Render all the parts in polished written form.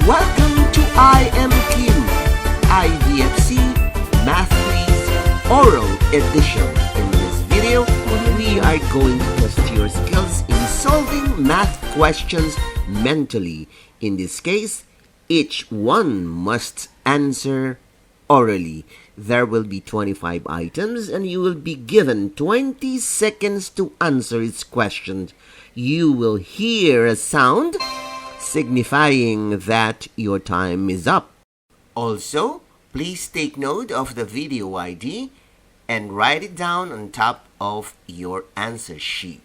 Welcome to IMQ, IDFC Math Quiz Oral Edition. In this video, we are going to test your skills in solving math questions mentally. In this case, each one must answer orally. There will be 25 items and you will be given 20 seconds to answer its questions. You will hear a sound signifying that your time is up. Also, please take note of the video ID and write it down on top of your answer sheet.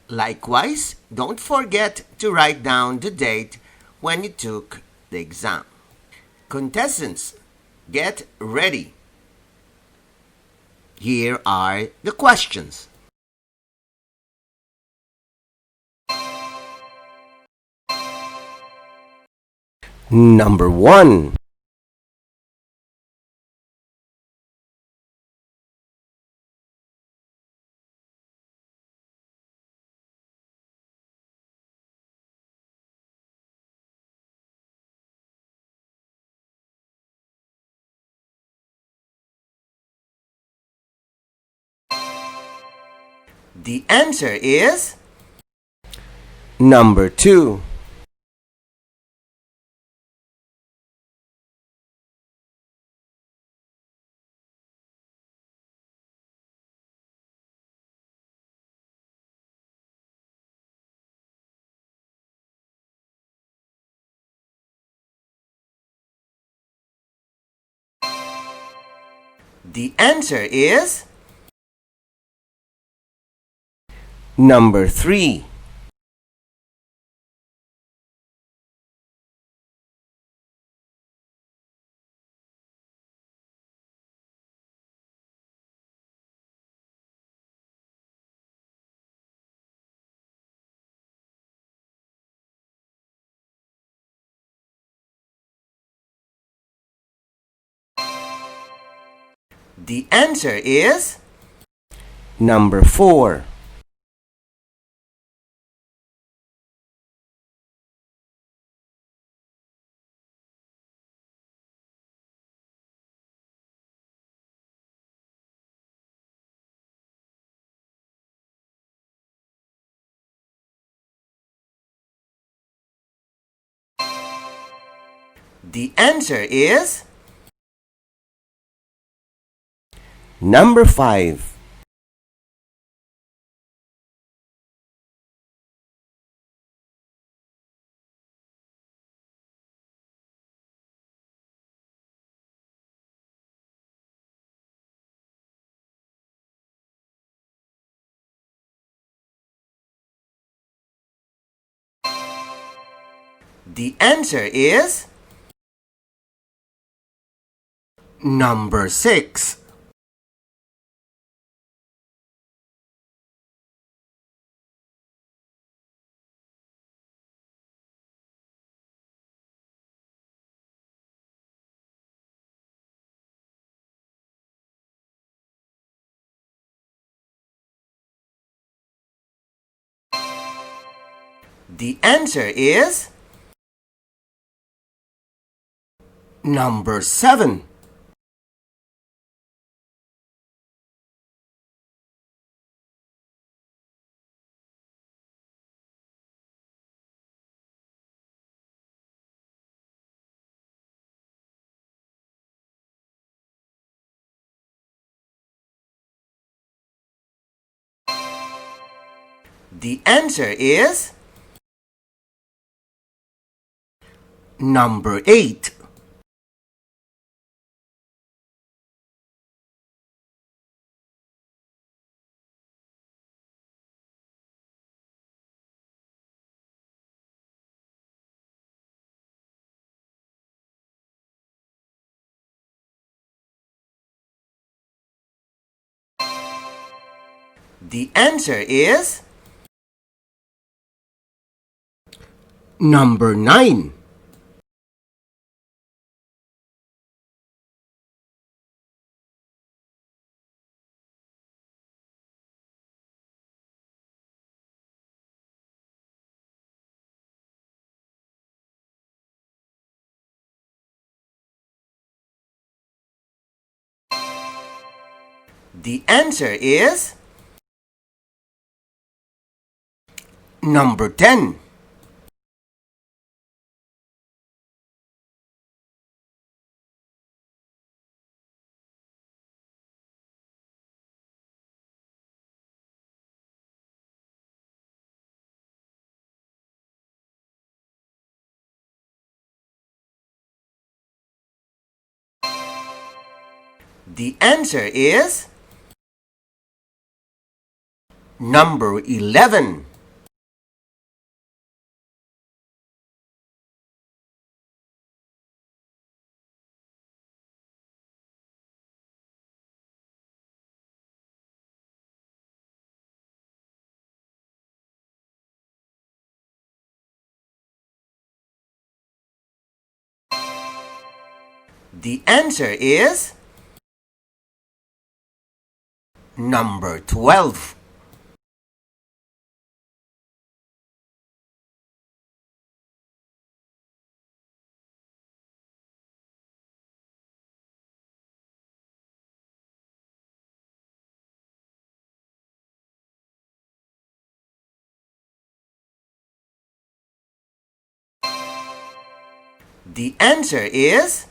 Likewise, don't forget to write down the date when you took the exam. Contestants, get ready. Here are the questions. Number 1. The answer is number 2. The answer is number 3. The answer is number 4. The answer is number 5. The answer is number 6. The answer is number 7. The answer is number 8. The answer is number 9. The answer is number 10. The answer is number 11. The answer is number 12. The answer is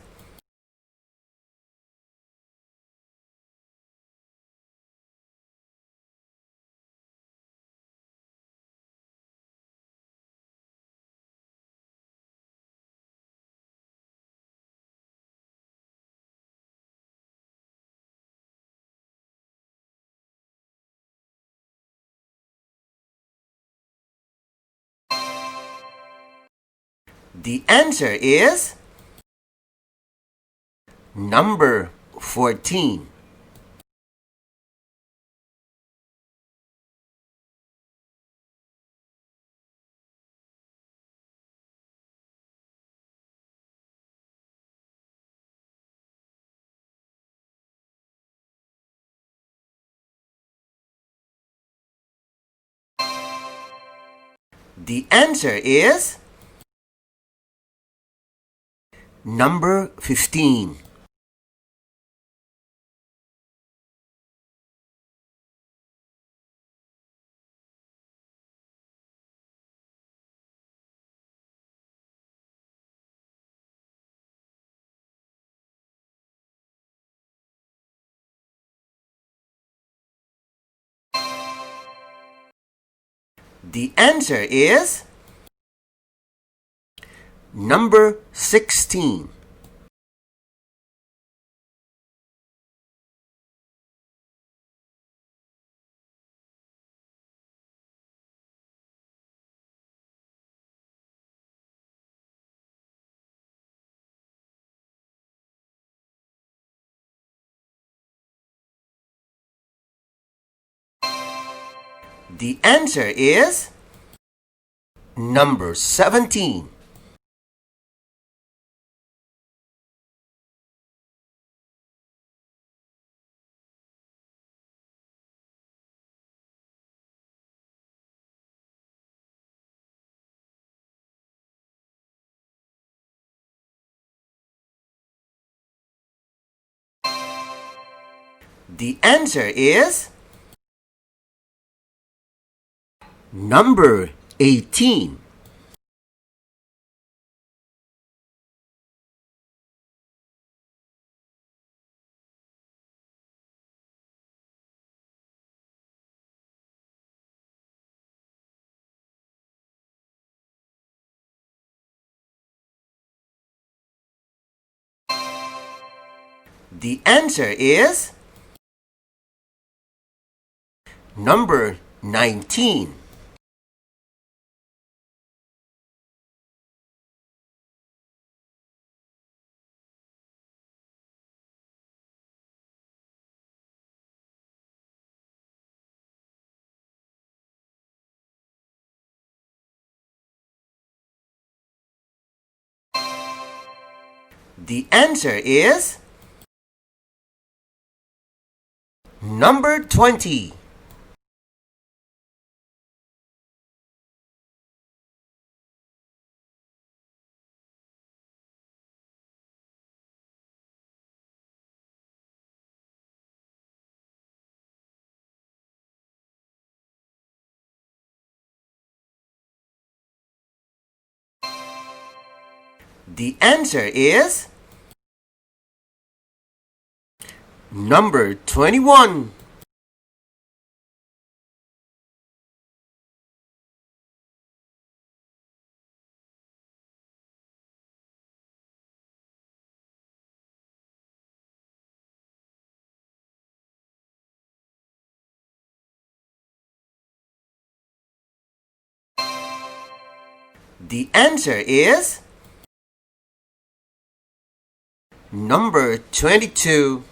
the answer is number 14. The answer is number 15. The answer is number 16. The answer is number 17. The answer is number 18. The answer is number 19. The answer is number 20. The answer is number 21. The answer is number 22.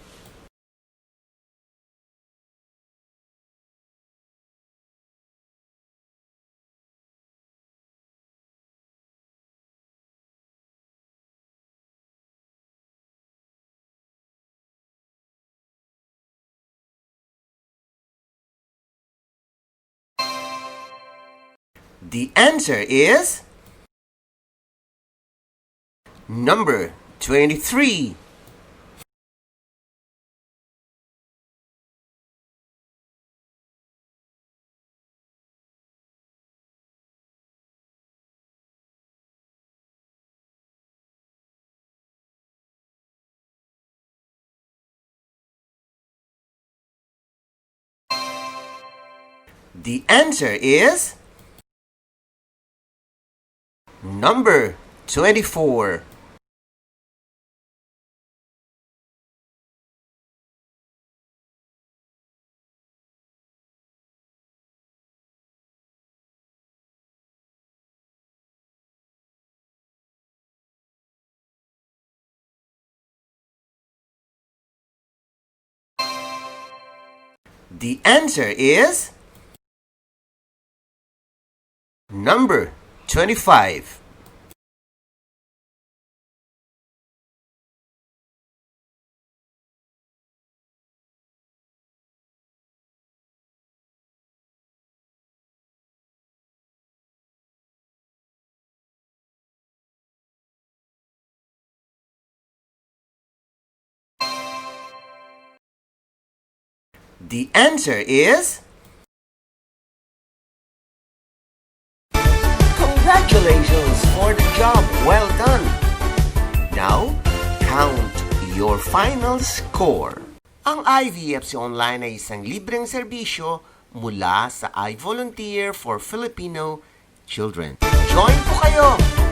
The answer is number 23. The answer is number 24. The answer is number 25. The answer is congratulations for the job well done. Now, count your final score. Ang IVFC Online ay isang libreng serbisyo mula sa I Volunteer for Filipino Children. Join po kayo!